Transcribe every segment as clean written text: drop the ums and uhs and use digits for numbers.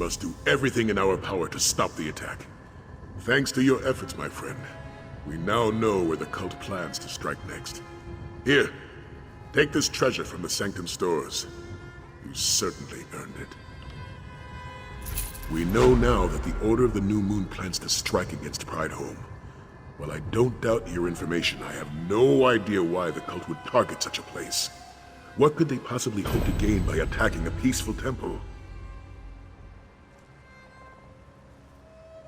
must do everything in our power to stop the attack. Thanks to your efforts, my friend, we now know where the cult plans to strike next. Here, take this treasure from the Sanctum stores. You certainly earned it. We know now that the Order of the New Moon plans to strike against Pridehome. While I don't doubt your information, I have no idea why the cult would target such a place. What could they possibly hope to gain by attacking a peaceful temple?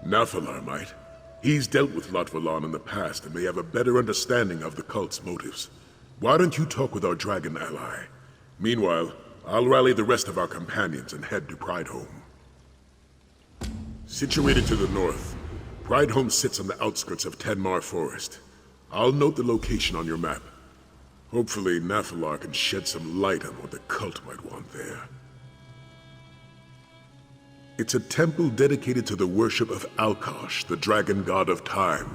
Nathalar might. He's dealt with Lotvalon in the past and may have a better understanding of the cult's motives. Why don't you talk with our dragon ally? Meanwhile, I'll rally the rest of our companions and head to Pridehome. Situated to the north, Pridehome sits on the outskirts of Tenmar Forest. I'll note the location on your map. Hopefully, Nathalar can shed some light on what the cult might want there. It's a temple dedicated to the worship of Alkosh, the dragon god of time.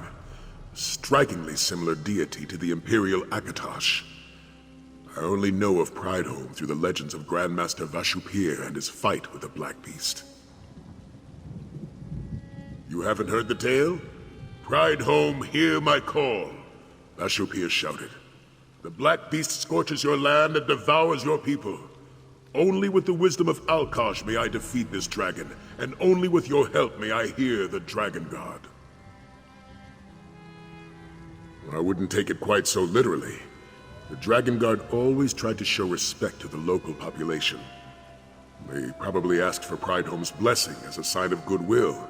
A strikingly similar deity to the Imperial Akatosh. I only know of Pridehome through the legends of Grandmaster Vashupir and his fight with the Black Beast. You haven't heard the tale? Pridehome, hear my call, Vashupir shouted. The Black Beast scorches your land and devours your people. Only with the wisdom of Alkosh may I defeat this dragon, and only with your help may I hear the Dragonguard. I wouldn't take it quite so literally. The Dragonguard always tried to show respect to the local population. They probably asked for Pridehome's blessing as a sign of goodwill.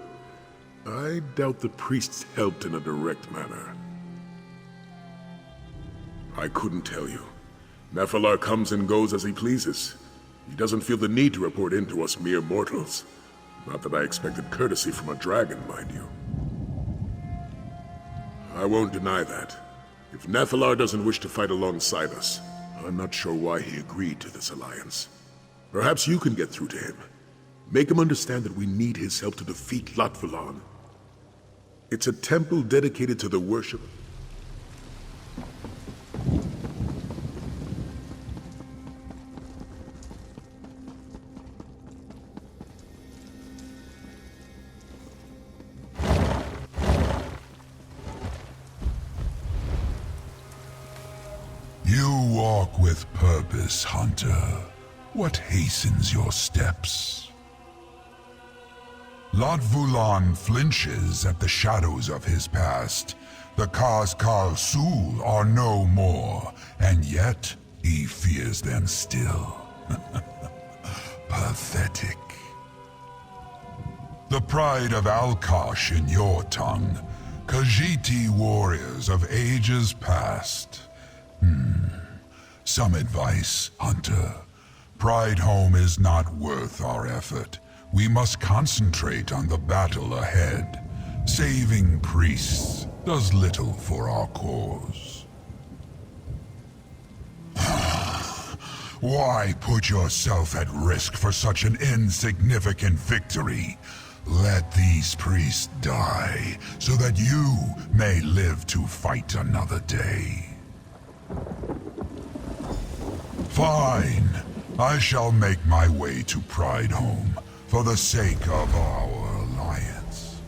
I doubt the priests helped in a direct manner. I couldn't tell you. Nathalar comes and goes as he pleases. He doesn't feel the need to report in to us mere mortals. Not that I expected courtesy from a dragon, mind you. I won't deny that. If Nathalar doesn't wish to fight alongside us, I'm not sure why he agreed to this alliance. Perhaps you can get through to him. Make him understand that we need his help to defeat Lotvalon. It's a temple dedicated to the worship. You walk with purpose, Hunter. What hastens your steps? Lotvalon flinches at the shadows of his past. The Khaz Sul are no more, and yet he fears them still. Pathetic. The pride of Alkosh in your tongue. Khajiit warriors of ages past. Some advice, Hunter. Pridehome is not worth our effort. We must concentrate on the battle ahead. Saving priests does little for our cause. Why put yourself at risk for such an insignificant victory? Let these priests die, so that you may live to fight another day. Fine. I shall make my way to Pridehome, for the sake of our alliance.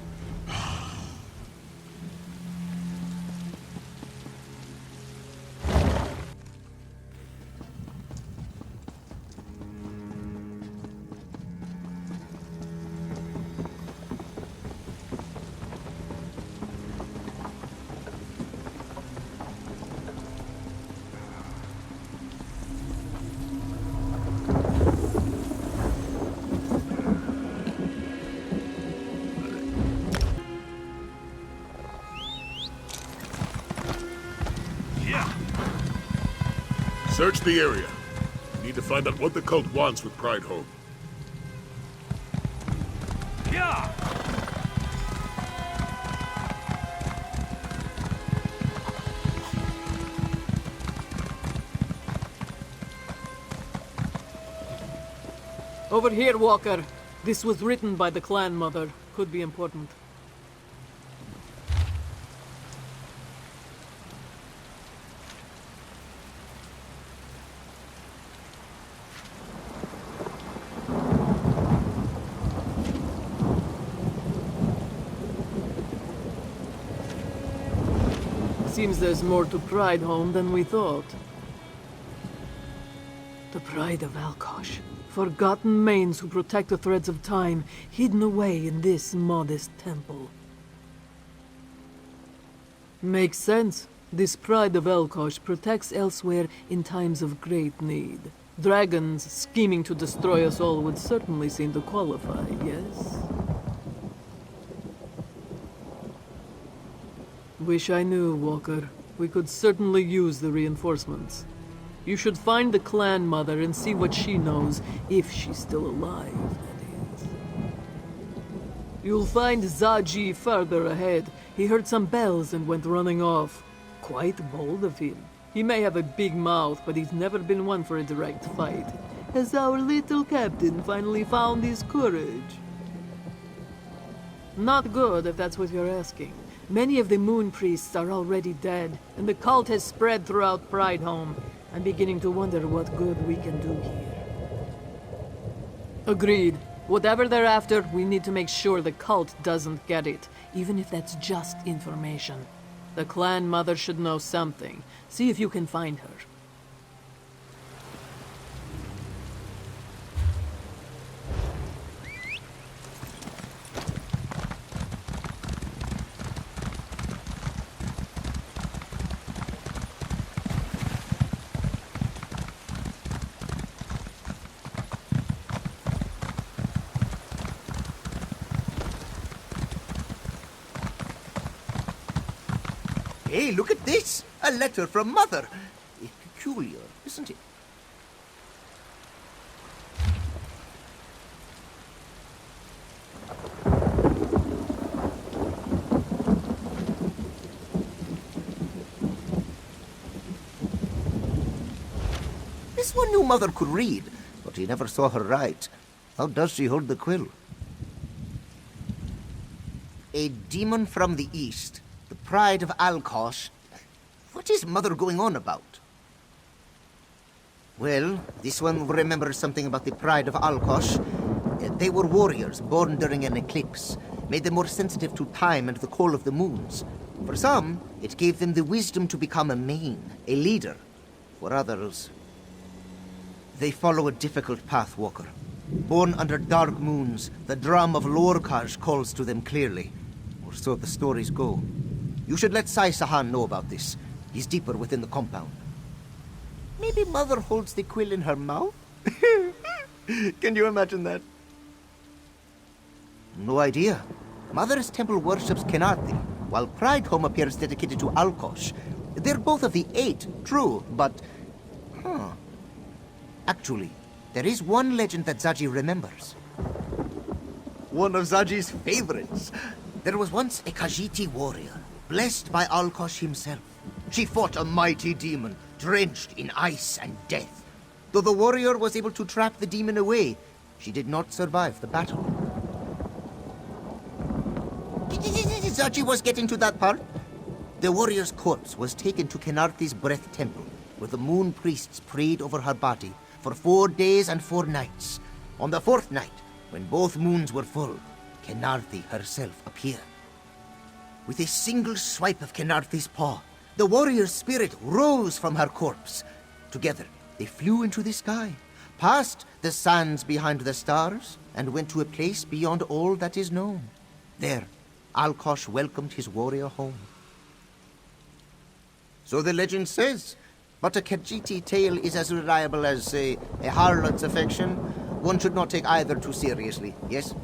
Search the area. We need to find out what the cult wants with Pridehome. Yeah! Over here, Walker. This was written by the clan mother. Could be important. Seems there's more to Pridehome than we thought. The pride of Alkosh. Forgotten mains who protect the threads of time, hidden away in this modest temple. Makes sense. This pride of Alkosh protects Elsweyr in times of great need. Dragons scheming to destroy us all would certainly seem to qualify, yes? Wish I knew, Walker. We could certainly use the reinforcements. You should find the clan mother and see what she knows, if she's still alive, that is. You'll find Zaji further ahead. He heard some bells and went running off. Quite bold of him. He may have a big mouth, but he's never been one for a direct fight. Has our little captain finally found his courage? Not good, if that's what you're asking. Many of the moon priests are already dead, and the cult has spread throughout Pridehome. I'm beginning to wonder what good we can do here. Agreed. Whatever they're after, we need to make sure the cult doesn't get it, even if that's just information. The clan mother should know something. See if you can find her. Hey, look at this! A letter from Mother. Peculiar, isn't it? This one knew Mother could read, but he never saw her write. How does she hold the quill? A demon from the east. The pride of Alkosh. What is Mother going on about? Well, this one remembers something about the pride of Alkosh. They were warriors born during an eclipse, made them more sensitive to time and the call of the moons. For some, it gave them the wisdom to become a main, a leader. For others, they follow a difficult path, Walker. Born under dark moons, the drum of Lorkaj calls to them clearly. Or so the stories go. You should let Sai Sahan know about this. He's deeper within the compound. Maybe Mother holds the quill in her mouth? Can you imagine that? No idea. Mother's temple worships Kenarthi, while Pridehome appears dedicated to Alkosh. They're both of the 8, true, but... Actually, there is one legend that Zaji remembers. One of Zaji's favorites. There was once a Khajiiti warrior, blessed by Alkosh himself. She fought a mighty demon, drenched in ice and death. Though the warrior was able to trap the demon away, she did not survive the battle. Zaji was getting to that part. The warrior's corpse was taken to Kenarthi's Breath Temple, where the moon priests prayed over her body for 4 days and 4 nights. On the 4th night, when both moons were full, Kenarthi herself appeared. With a single swipe of Kenarthi's paw, the warrior's spirit rose from her corpse. Together, they flew into the sky, past the sands behind the stars, and went to a place beyond all that is known. There, Alkosh welcomed his warrior home. So the legend says, but a Khajiiti tale is as reliable as, say, a harlot's affection. One should not take either too seriously, yes?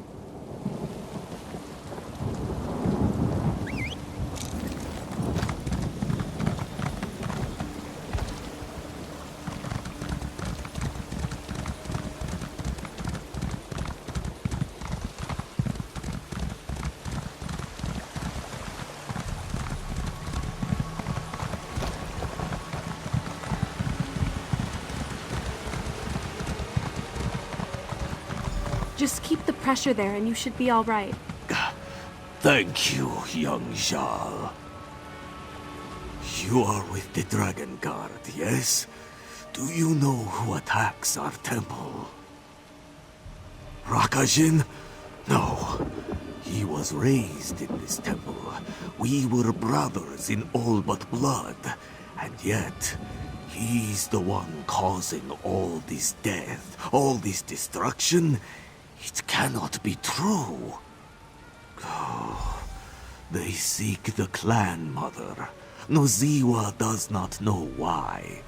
Just keep the pressure there and you should be all right. Thank you, young Jarl. You are with the Dragonguard, yes? Do you know who attacks our temple? Rakajin? No. He was raised in this temple. We were brothers in all but blood. And yet, he's the one causing all this death, all this destruction. It cannot be true. Oh, they seek the clan mother. Noziwa does not know why.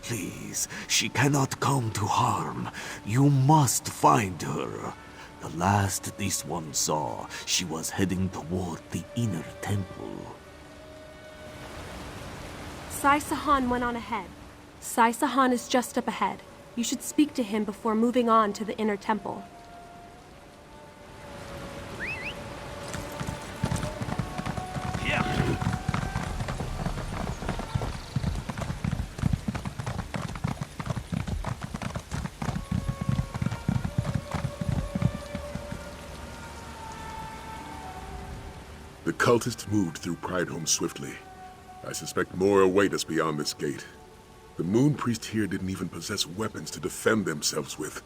Please, she cannot come to harm. You must find her. The last this one saw, she was heading toward the inner temple. Sai Sahan went on ahead. Sai Sahan is just up ahead. You should speak to him before moving on to the inner temple. The cultists moved through Pridehome swiftly. I suspect more await us beyond this gate. The Moon Priest here didn't even possess weapons to defend themselves with.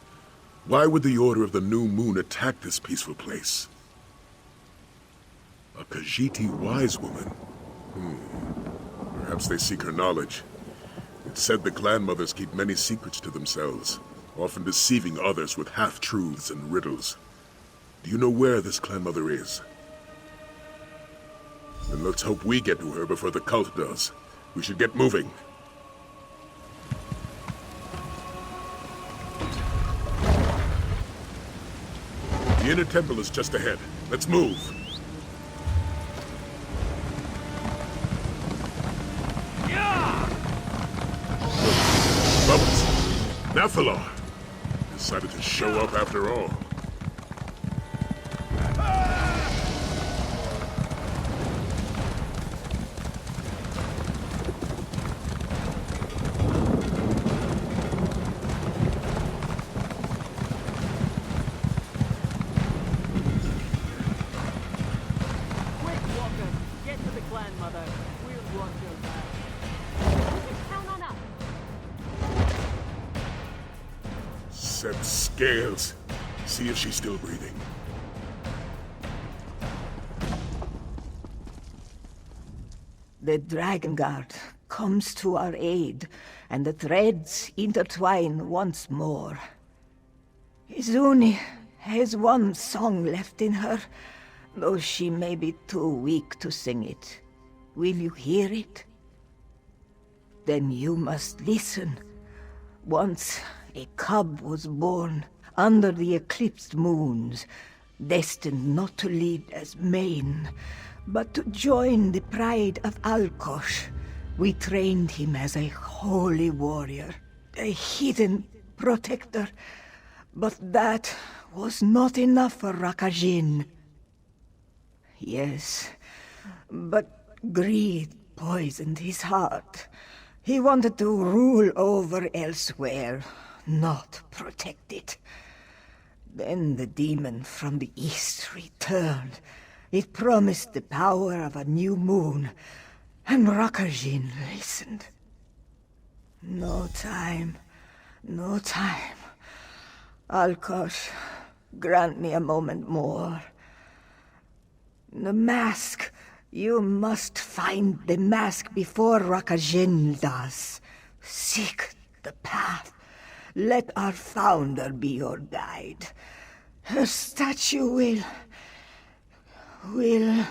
Why would the Order of the New Moon attack this peaceful place? A Khajiiti wise woman? Perhaps they seek her knowledge. It's said the clan mothers keep many secrets to themselves, often deceiving others with half-truths and riddles. Do you know where this clan mother is? Then let's hope we get to her before the cult does. We should get moving. The inner temple is just ahead. Let's move. Bubbles! Nephilar! Decided to show up after all. Set scales. See if she's still breathing. The Dragonguard comes to our aid, and the threads intertwine once more. Izuni has one song left in her, though she may be too weak to sing it. Will you hear it? Then you must listen. Once a cub was born under the eclipsed moons, destined not to lead as main, but to join the pride of Alkosh. We trained him as a holy warrior, a hidden protector. But that was not enough for Rakajin. Yes, but greed poisoned his heart. He wanted to rule over Elsweyr, not protect it. Then the demon from the east returned. It promised the power of a new moon, and Rakajin listened. No time, no time. Alkosh, grant me a moment more. The mask. You must find the mask before Rakajin does. Seek the path. Let our founder be your guide. Her statue will...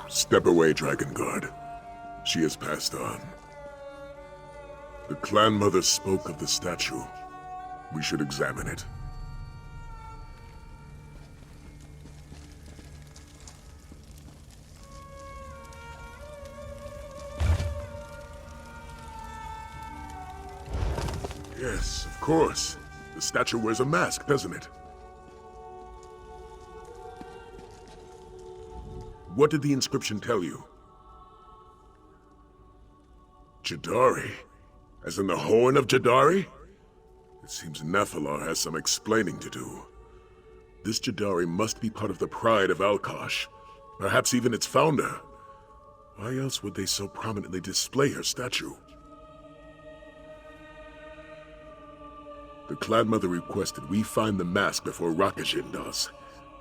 Step away, Dragonguard. She has passed on. The clan mother spoke of the statue. We should examine it. Yes, of course. The statue wears a mask, doesn't it? What did the inscription tell you? Jadari? As in the Horn of Jadari? It seems Nephilar has some explaining to do. This Jadari must be part of the pride of Alkosh. Perhaps even its founder. Why else would they so prominently display her statue? The Clan Mother requested we find the mask before Rakajin does,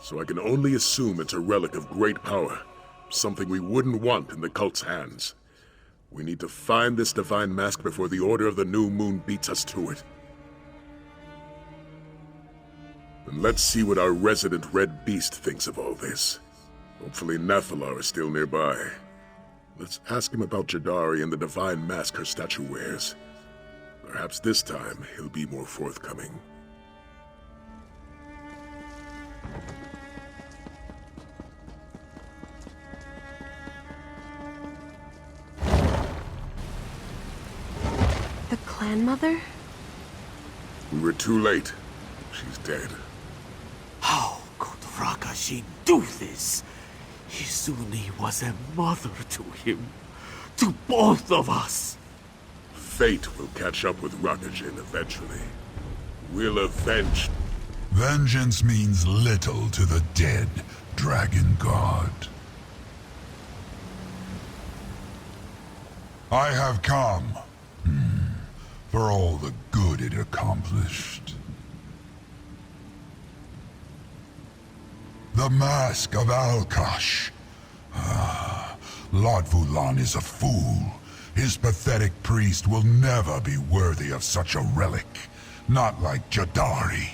so I can only assume it's a relic of great power, something we wouldn't want in the cult's hands. We need to find this divine mask before the Order of the New Moon beats us to it. And let's see what our resident Red Beast thinks of all this. Hopefully Nathalar is still nearby. Let's ask him about Jadari and the divine mask her statue wears. Perhaps this time he'll be more forthcoming. The Clan Mother? We were too late. She's dead. How could Rakajin do this? Izuni was a mother to him. To both of us. Fate will catch up with Rakajin eventually. We'll avenge. Vengeance means little to the dead, Dragonguard. I have come. For all the good it accomplished. The Mask of Alkosh. Lord Vulan is a fool. His pathetic priest will never be worthy of such a relic. Not like Jadari.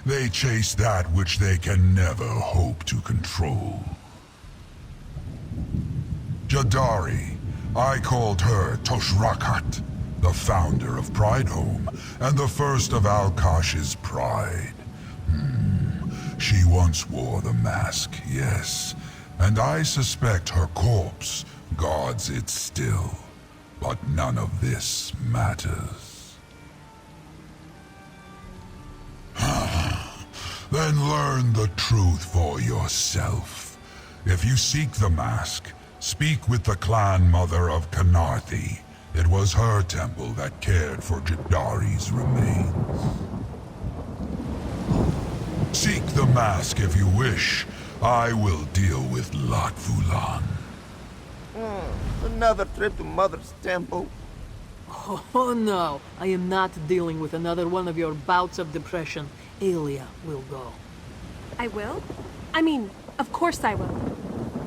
They chase that which they can never hope to control. Jadari, I called her Toshrakat, the founder of Pridehome, and the first of Alkosh's pride. She once wore the mask, yes, and I suspect her corpse guards it still. But none of this matters. Then learn the truth for yourself. If you seek the mask, speak with the Clan Mother of Kanarthi. It was her temple that cared for Jadari's remains. Seek the mask if you wish. I will deal with Lot Vulan. Another trip to Mother's temple. Oh no, I am not dealing with another one of your bouts of depression. Aelia will go. I will? I mean, of course I will.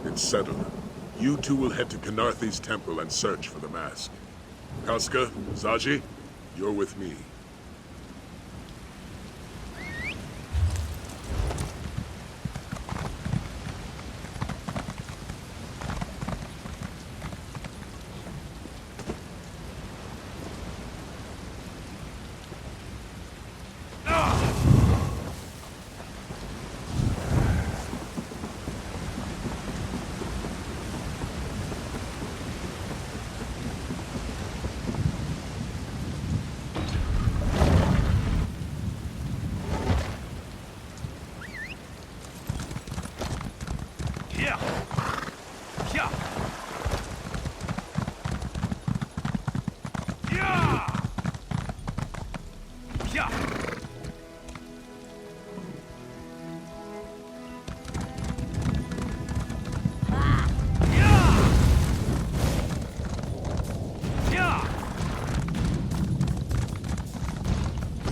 It's settled. You two will head to Kanarthi's temple and search for the mask. Kaska, Zaji, you're with me.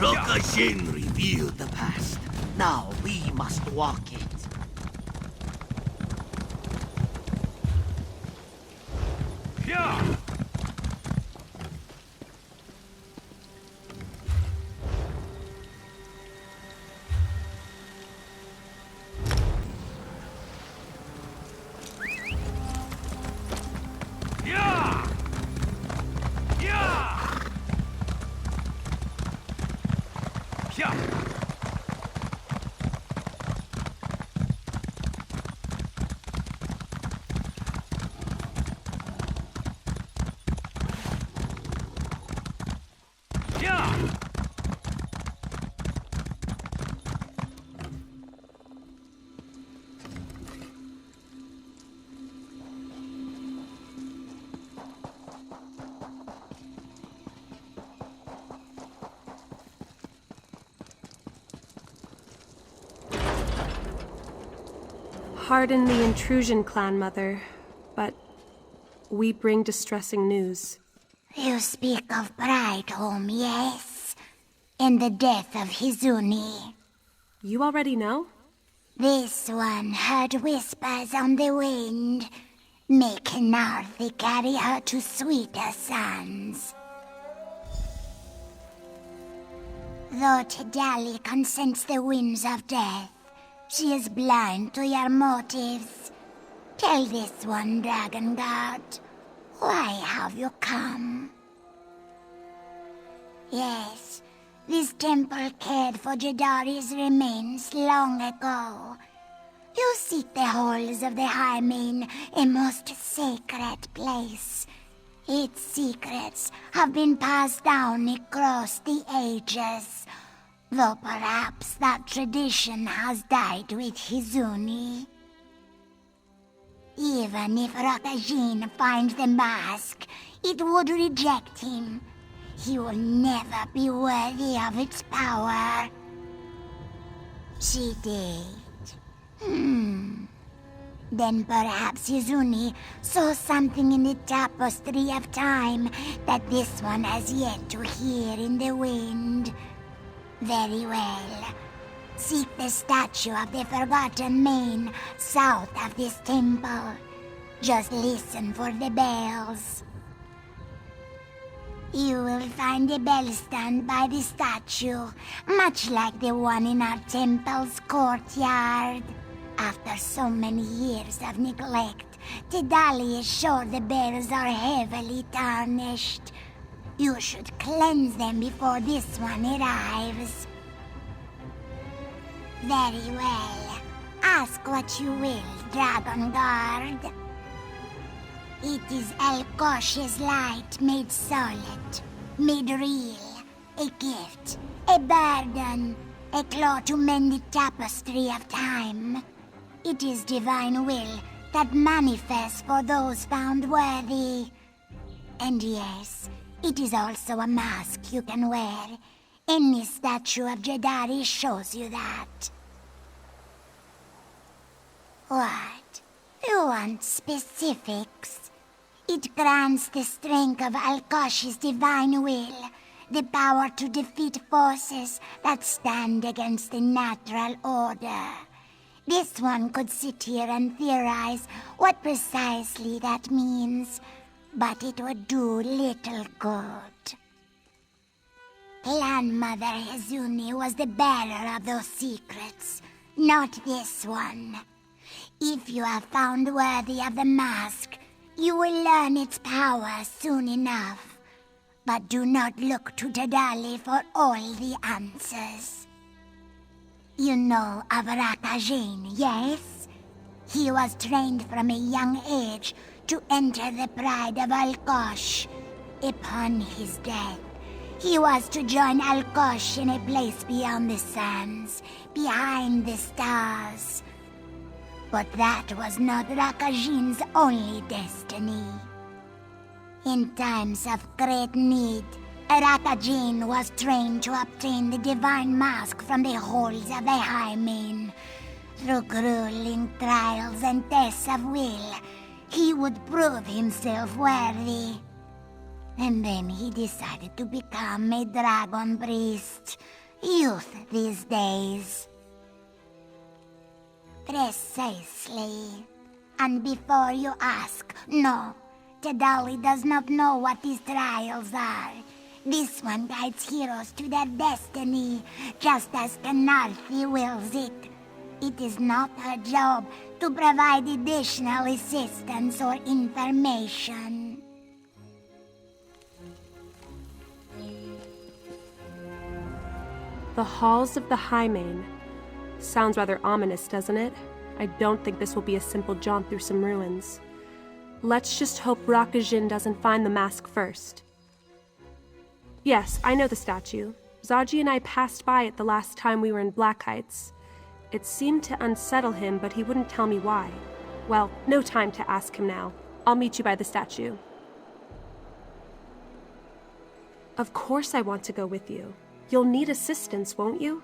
Rakajin revealed the past. Now we must walk it. Pardon the intrusion, Clan Mother, but we bring distressing news. You speak of Pridehome, yes? and the death of Hizuni. You already know? This one heard whispers on the wind, making Arthi carry her to sweeter sands. Though Tidali consents the winds of death, she is blind to your motives. Tell this one, Dragonguard, why have you come? Yes, this temple cared for Jedari's remains long ago. You seek the halls of the Hymen, a most sacred place. Its secrets have been passed down across the ages, though perhaps that tradition has died with Hizuni. Even if Rakajin finds the mask, it would reject him. He will never be worthy of its power. She did. Then perhaps Hizuni saw something in the tapestry of time that this one has yet to hear in the wind. Very well. Seek the statue of the Forgotten Main south of this temple. Just listen for the bells. You will find a bell stand by the statue, much like the one in our temple's courtyard. After so many years of neglect, Tidali is sure the bells are heavily tarnished. You should cleanse them before this one arrives. Very well. Ask what you will, Dragonguard. It is Alkosh's light made solid, made real, a gift, a burden, a claw to mend the tapestry of time. It is divine will that manifests for those found worthy. And yes, it is also a mask you can wear. Any statue of Jedari shows you that. What? You want specifics? It grants the strength of Alkosh's divine will, the power to defeat forces that stand against the natural order. This one could sit here and theorize what precisely that means, but it would do little good. Clan Mother Hizuni was the bearer of those secrets, not this one. If you are found worthy of the mask, you will learn its power soon enough. But do not look to Tidali for all the answers. You know of Rakajin, yes? He was trained from a young age to enter the pride of Alkosh. Upon his death, he was to join Alkosh in a place beyond the sands, behind the stars. But that was not Rakajin's only destiny. In times of great need, Rakajin was trained to obtain the divine mask from the halls of the Hymen. Through grueling trials and tests of will, he would prove himself worthy. And then he decided to become a dragon priest. Youth these days. Precisely. And before you ask, no, Tidali does not know what these trials are. This one guides heroes to their destiny, just as Kanarthi wills it. It is not her job to provide additional assistance or information. The halls of the Hymen. Sounds rather ominous, doesn't it? I don't think this will be a simple jaunt through some ruins. Let's just hope Rakajin doesn't find the mask first. Yes, I know the statue. Zaji and I passed by it the last time we were in Black Heights. It seemed to unsettle him, but he wouldn't tell me why. Well, no time to ask him now. I'll meet you by the statue. Of course I want to go with you. You'll need assistance, won't you?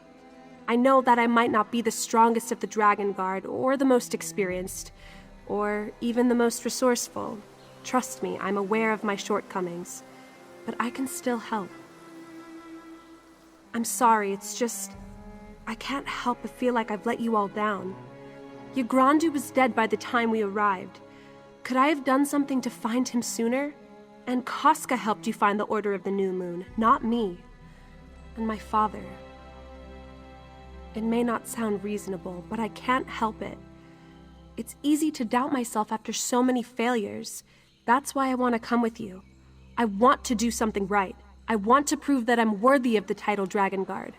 I know that I might not be the strongest of the Dragonguard, or the most experienced, or even the most resourceful. Trust me, I'm aware of my shortcomings, but I can still help. I'm sorry, it's just... I can't help but feel like I've let you all down. Yagrandu was dead by the time we arrived. Could I have done something to find him sooner? And Koska helped you find the Order of the New Moon, not me. And my father. It may not sound reasonable, but I can't help it. It's easy to doubt myself after so many failures. That's why I want to come with you. I want to do something right. I want to prove that I'm worthy of the title Dragonguard.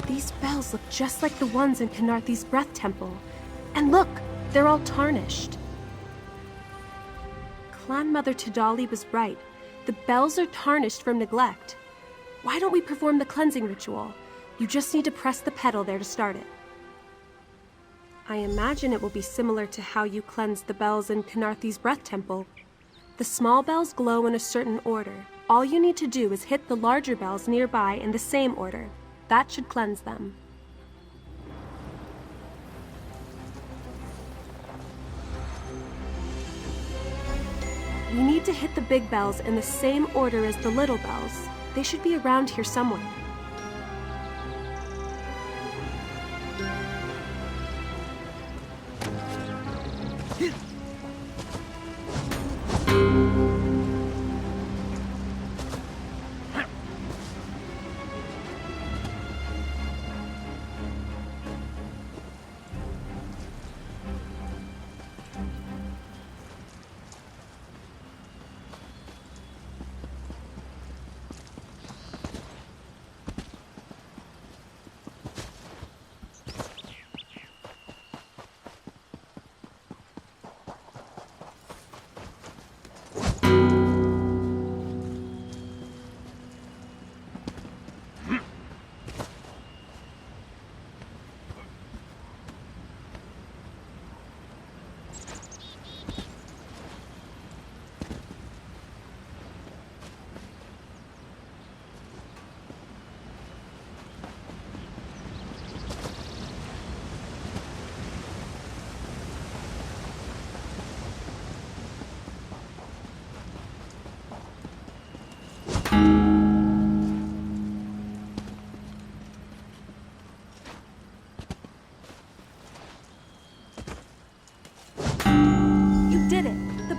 These bells look just like the ones in Khenarthi's Breath Temple. And look, they're all tarnished. Clan Mother Tidali was right. The bells are tarnished from neglect. Why don't we perform the cleansing ritual? You just need to press the pedal there to start it. I imagine it will be similar to how you cleansed the bells in Khenarthi's Breath Temple. The small bells glow in a certain order. All you need to do is hit the larger bells nearby in the same order. That should cleanse them. We need to hit the big bells in the same order as the little bells. They should be around here somewhere.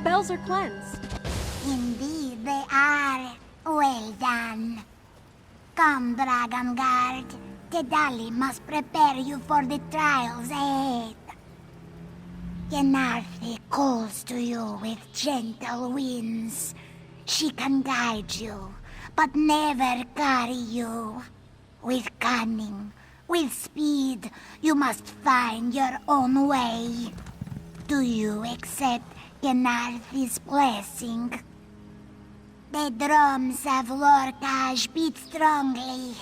Bells are cleansed. Indeed they are. Well done. Come, Dragonguard. Tidali must prepare you for the trials ahead. Khenarthi calls to you with gentle winds. She can guide you, but never carry you. With cunning, with speed, you must find your own way. Do you accept Khenarthi's blessing? The drums of Lorkaj beat strongly.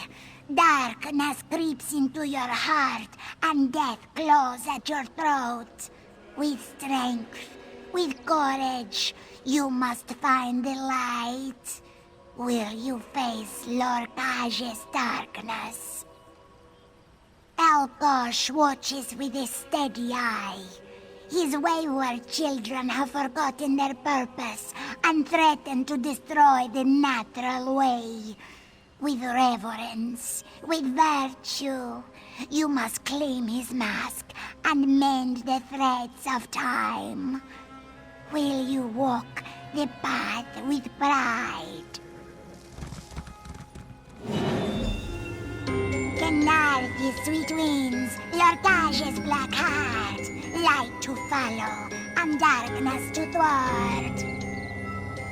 Darkness creeps into your heart, and death claws at your throat. With strength, with courage, you must find the light. Will you face Lorkaj's darkness? Alkosh watches with a steady eye. His wayward children have forgotten their purpose and threaten to destroy the natural way. With reverence, with virtue, you must claim his mask and mend the threads of time. Will you walk the path with pride? Narthe's sweet winds, Lordage's black heart, light to follow, and darkness to thwart.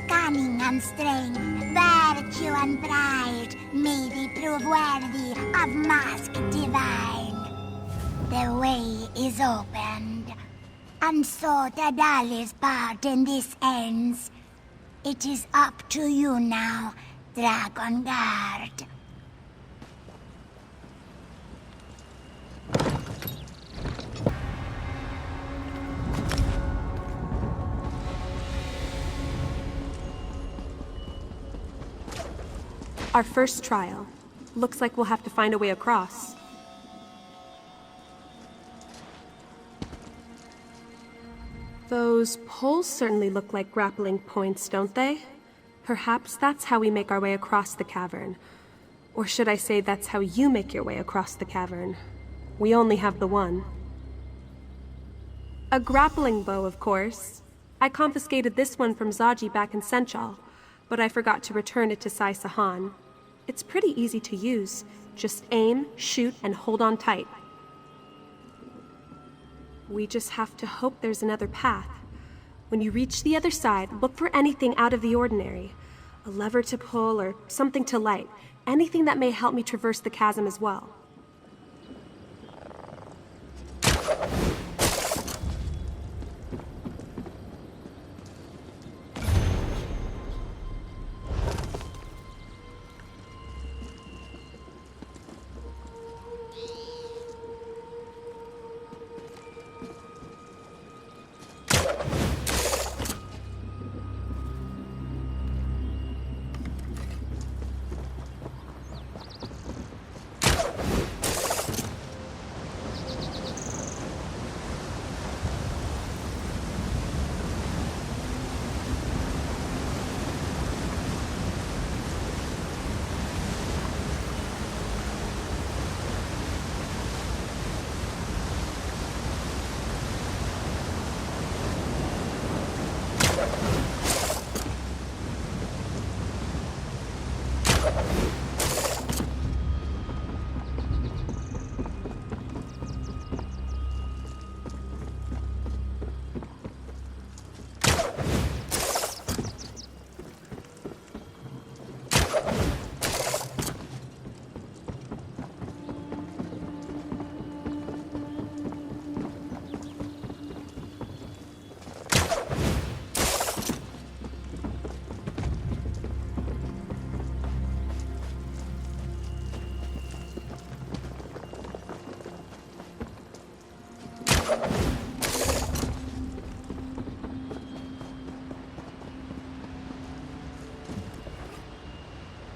Cunning and strength, virtue and pride, may they prove worthy of mask divine. The way is opened, and so Tadali's part in this ends. It is up to you now, Dragonguard. Our first trial. Looks like we'll have to find a way across. Those poles certainly look like grappling points, don't they? Perhaps that's how we make our way across the cavern. Or should I say that's how you make your way across the cavern. We only have the one. A grappling bow, of course. I confiscated this one from Zaji back in Senchal, but I forgot to return it to Sai Sahan. It's pretty easy to use. Just aim, shoot, and hold on tight. We just have to hope there's another path. When you reach the other side, look for anything out of the ordinary. A lever to pull or something to light. Anything that may help me traverse the chasm as well.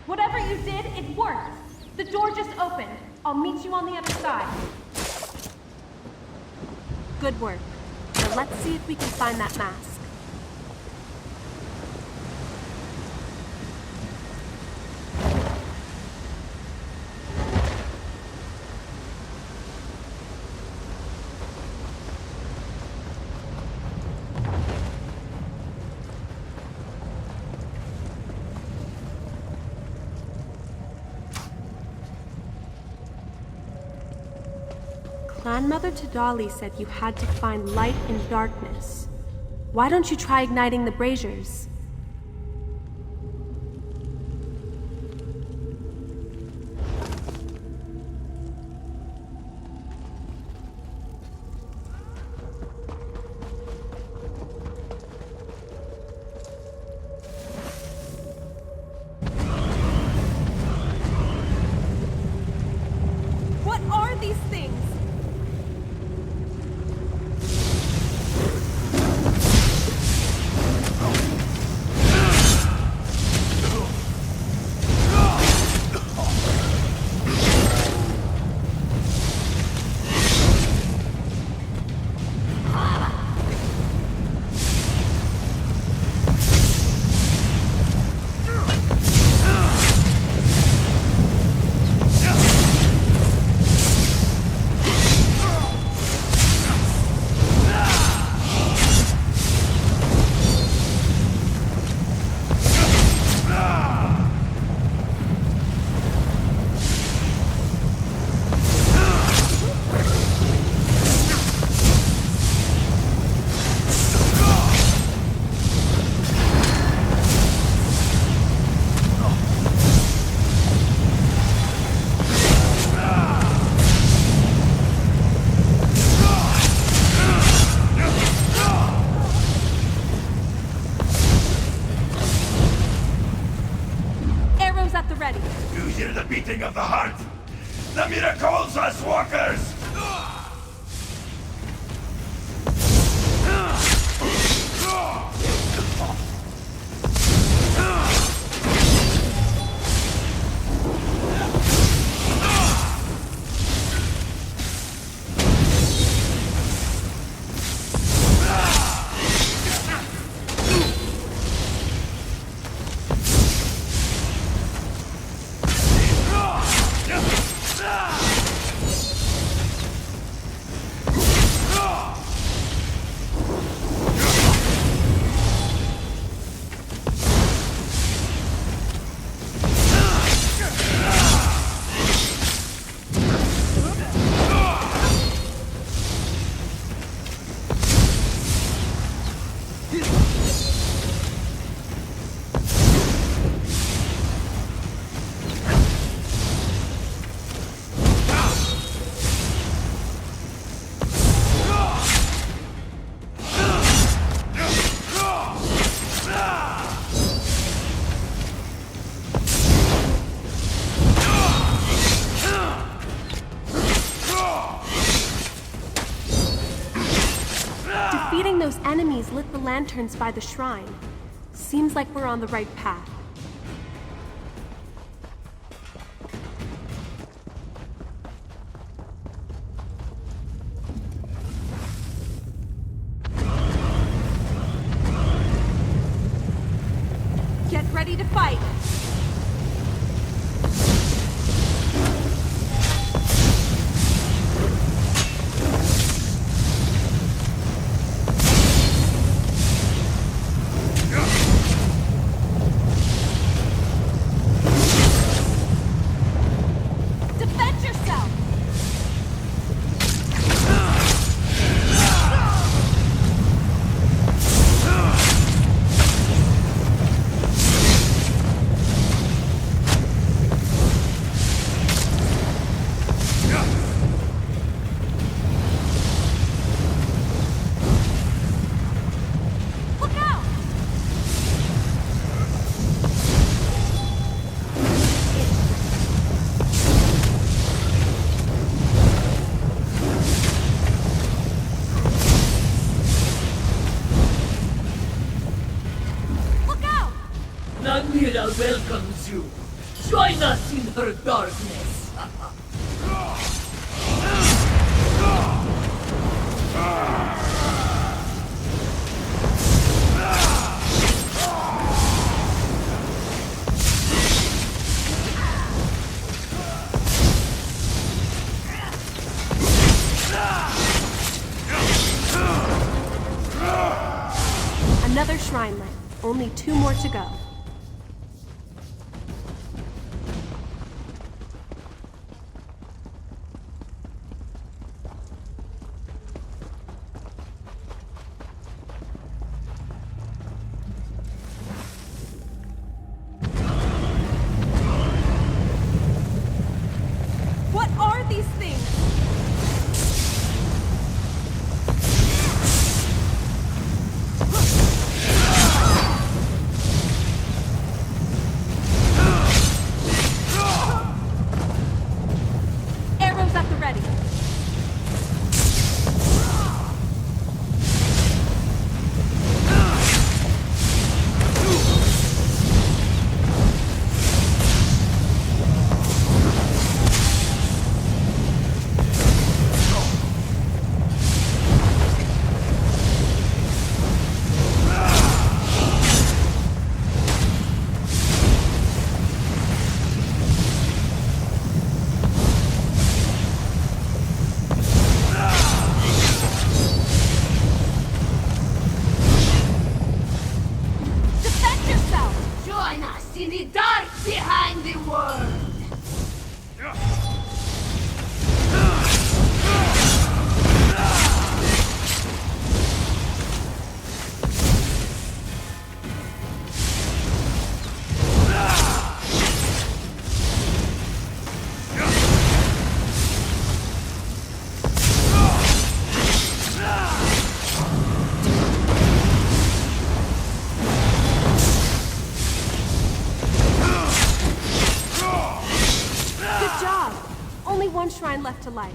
Whatever you did, it worked. The door just opened. I'll meet you on the other side. Good work. Now let's see if we can find that mask. Grandmother Tadali said you had to find light in darkness. Why don't you try igniting the braziers? What are these things? hear the beating of the heart. The miracles us walkers! Defeating those enemies lit the lanterns by the shrine. Seems like we're on the right path. Get ready to fight! Namira welcomes you. Join us in her darkness. Another shrine lit. Only 2 more to go. What are these things? left to light.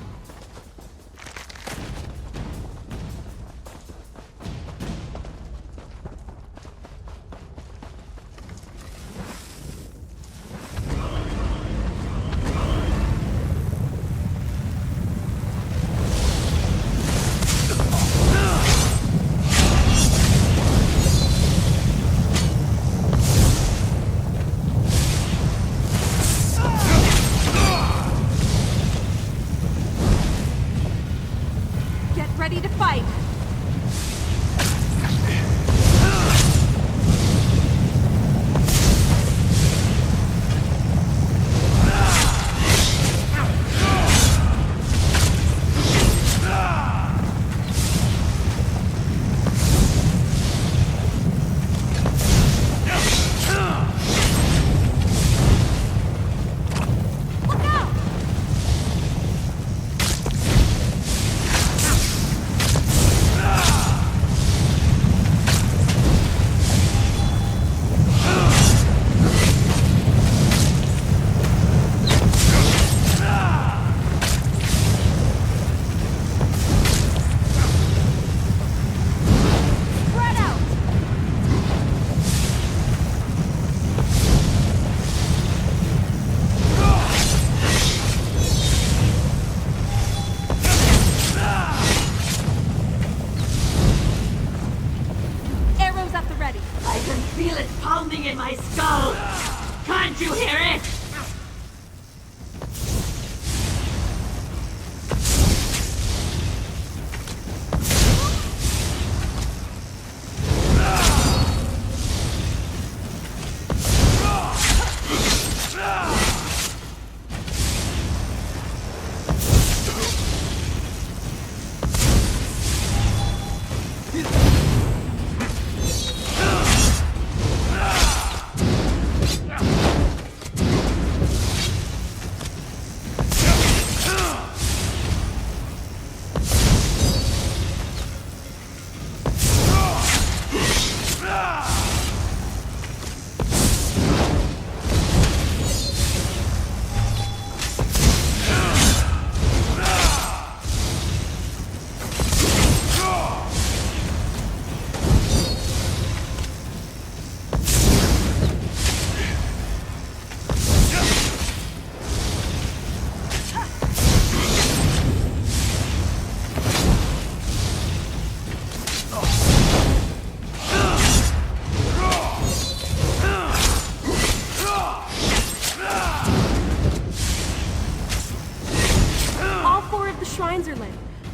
Ready to fight. In my skull! Can't you hear it?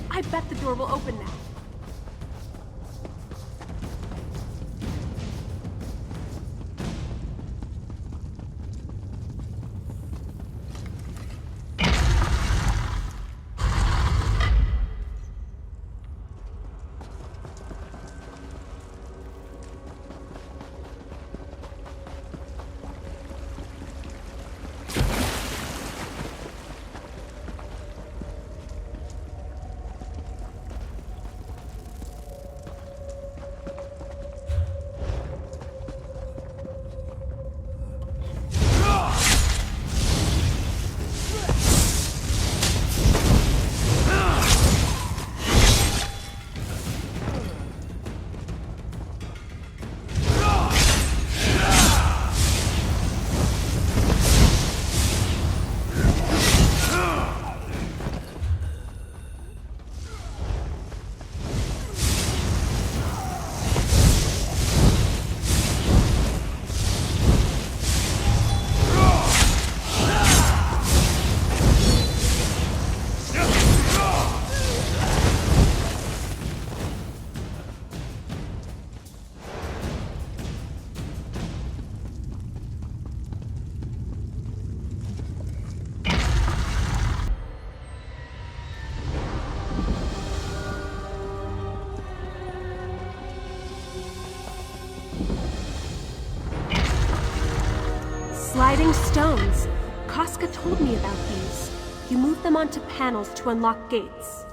I bet the door will open now. Sliding stones. Casca told me about these. You move them onto panels to unlock gates.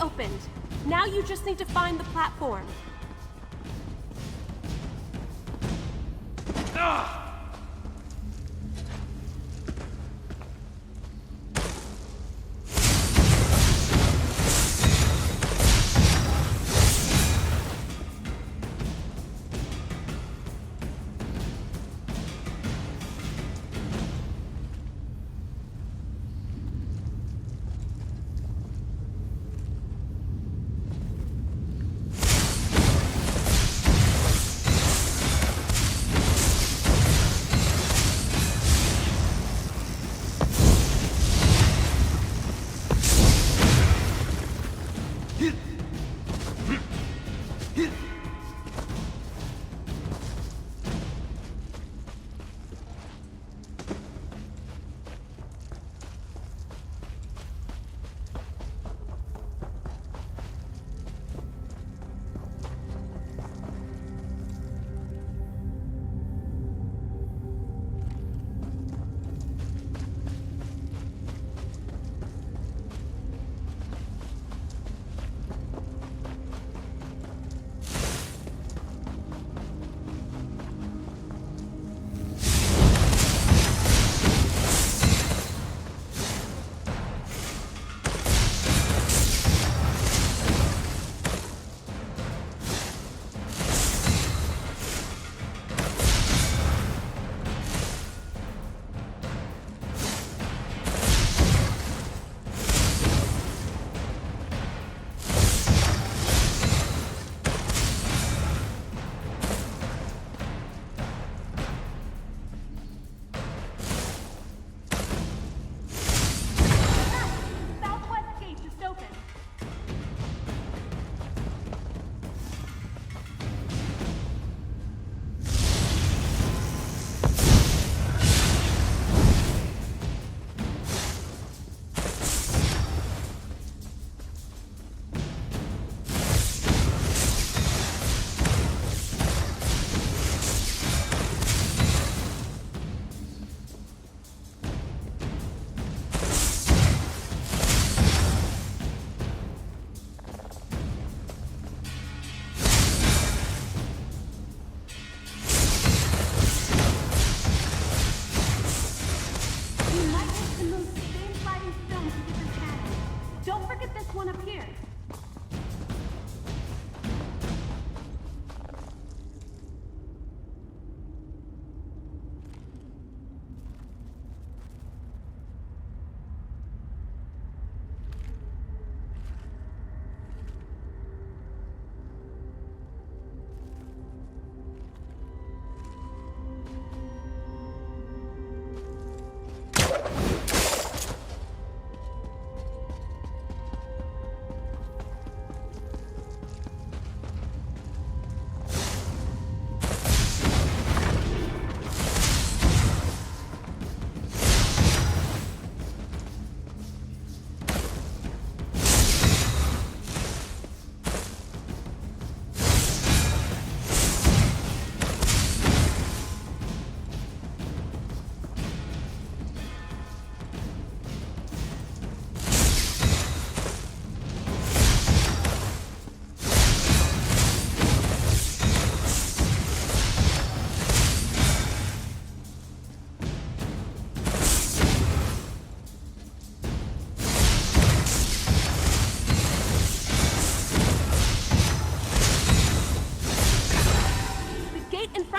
opened. Now you just need to find the platform.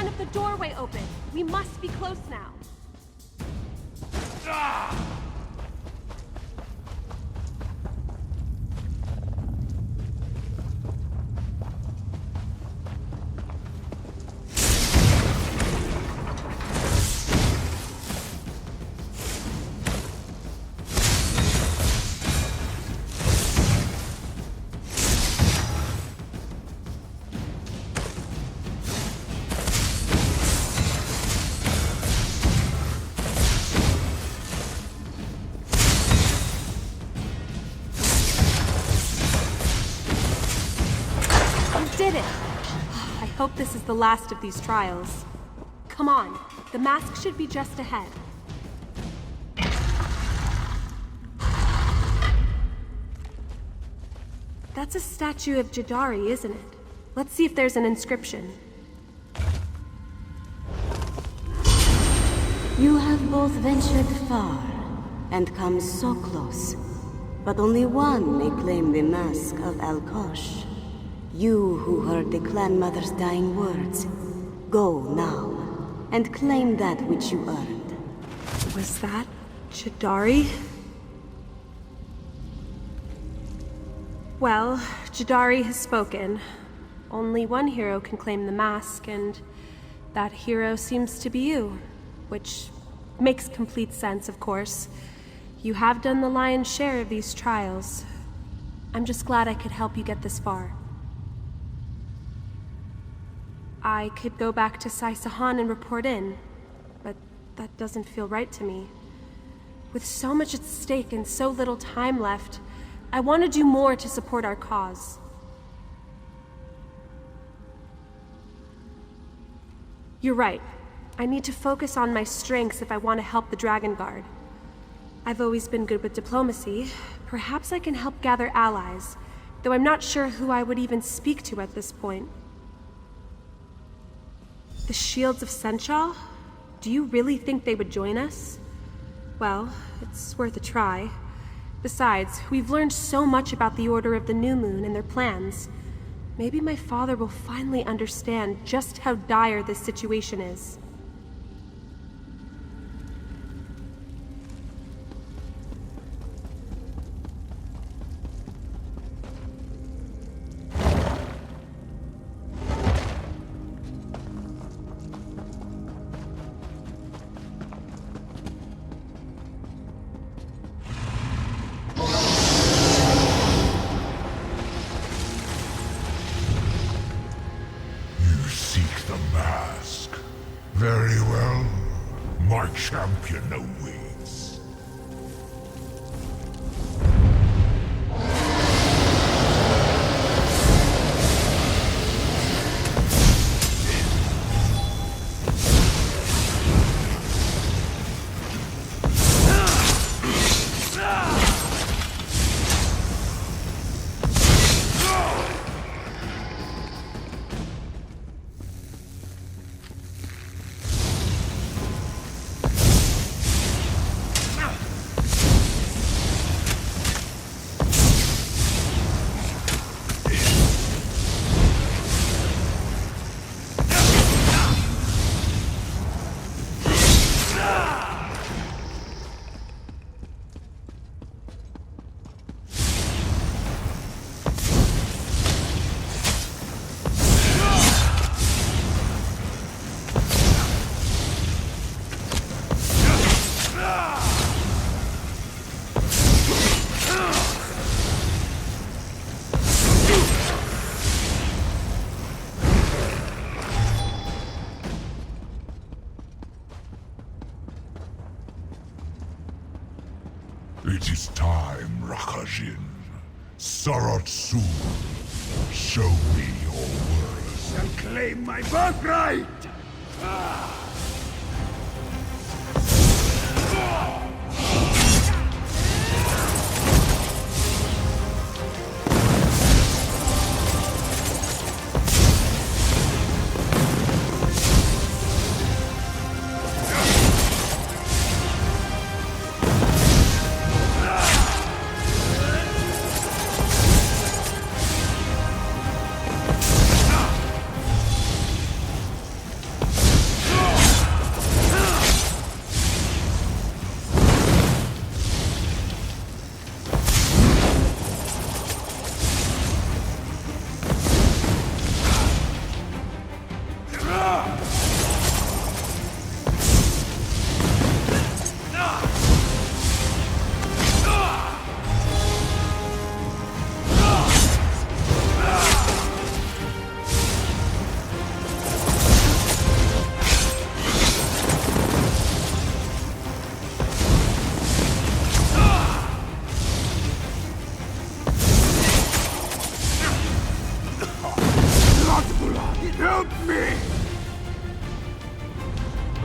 sign of the doorway open. We must be close now. Did it! I hope this is the last of these trials. Come on, the mask should be just ahead. That's a statue of Jadari, isn't it? Let's see if there's an inscription. You have both ventured far and come so close, but only one may claim the mask of Alkosh. You who heard the clan mother's dying words, go now and claim that which you earned. Was that Jadari? Well, Jadari has spoken. Only one hero can claim the mask, and that hero seems to be you. Which makes complete sense, of course. You have done the lion's share of these trials. I'm just glad I could help you get this far. I could go back to Sai-Sahan and report in, but that doesn't feel right to me. With so much at stake and so little time left, I want to do more to support our cause. You're right. I need to focus on my strengths if I want to help the Dragonguard. I've always been good with diplomacy. Perhaps I can help gather allies, though I'm not sure who I would even speak to at this point. The Shields of Senchal? Do you really think they would join us? Well, it's worth a try. Besides, we've learned so much about the Order of the New Moon and their plans. Maybe my father will finally understand just how dire this situation is. Very well. My champion awaits. It is time, Rakajin. Saratsu, show me your worth. Shall claim my birthright!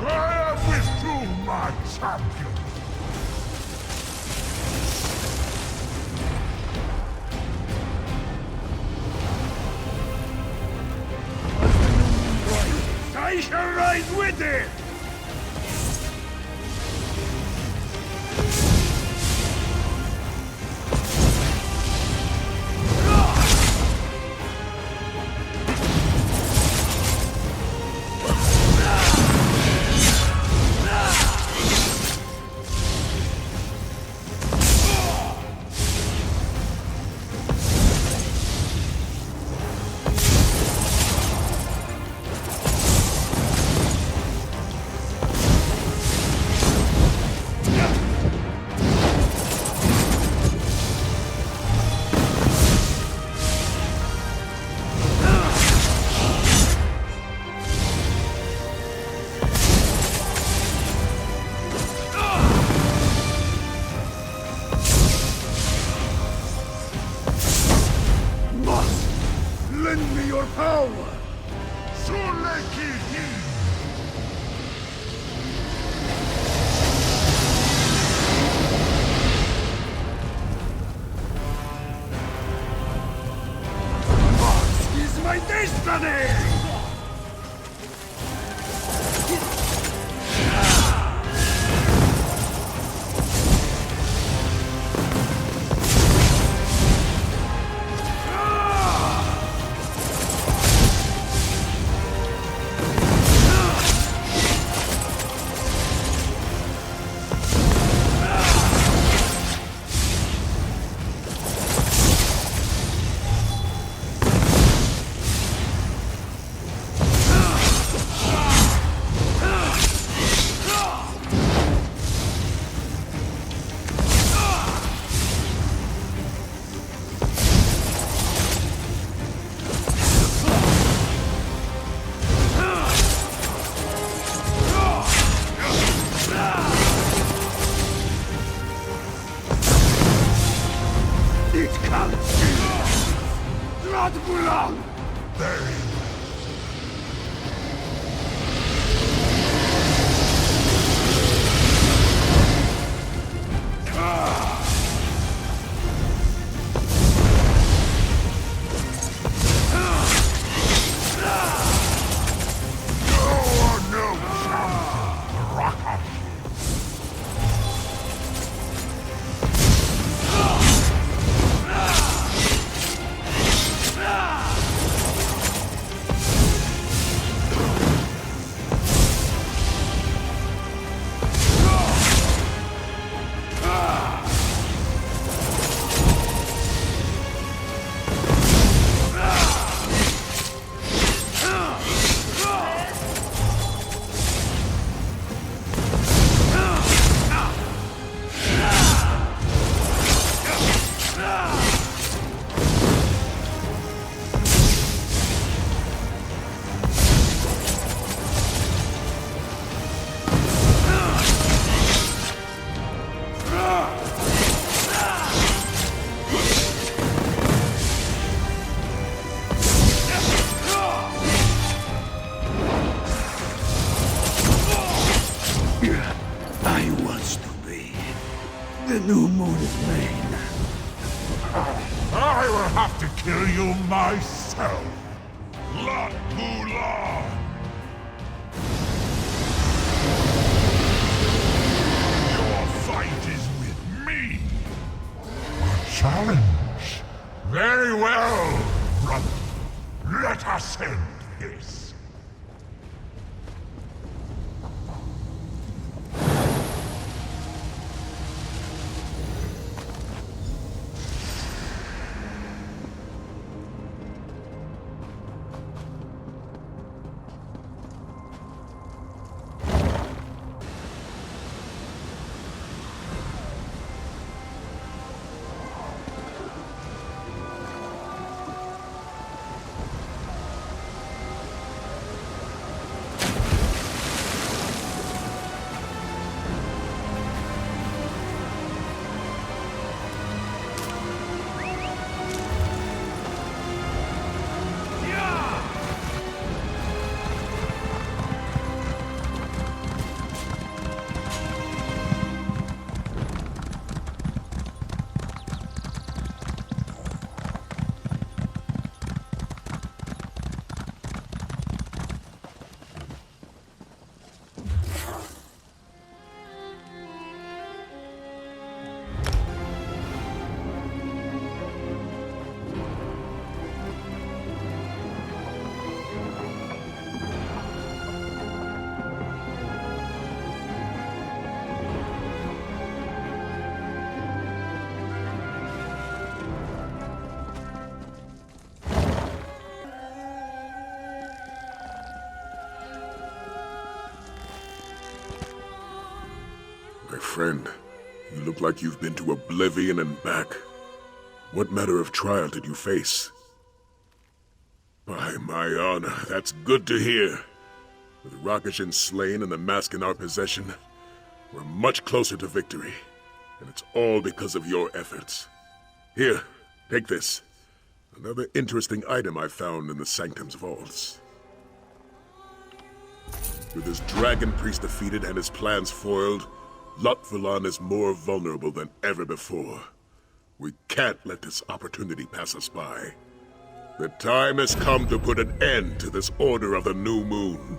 I am with you, my champion. I shall rise with it! Lend me your power! This is my destiny! It can't be! Not for long! Very I was to be the new moon's mane. I will have to kill you myself. La Pula! Your fight is with me. A challenge. Very well, brother. Let us end this. friend. You look like you've been to oblivion and back. What manner of trial did you face? By my honor, that's good to hear. With Rakishin slain and the mask in our possession, we're much closer to victory. And it's all because of your efforts. Here, take this. Another interesting item I found in the Sanctum's vaults. With his dragon priest defeated and his plans foiled, Lotvalan is more vulnerable than ever before. We can't let this opportunity pass us by. The time has come to put an end to this Order of the New Moon.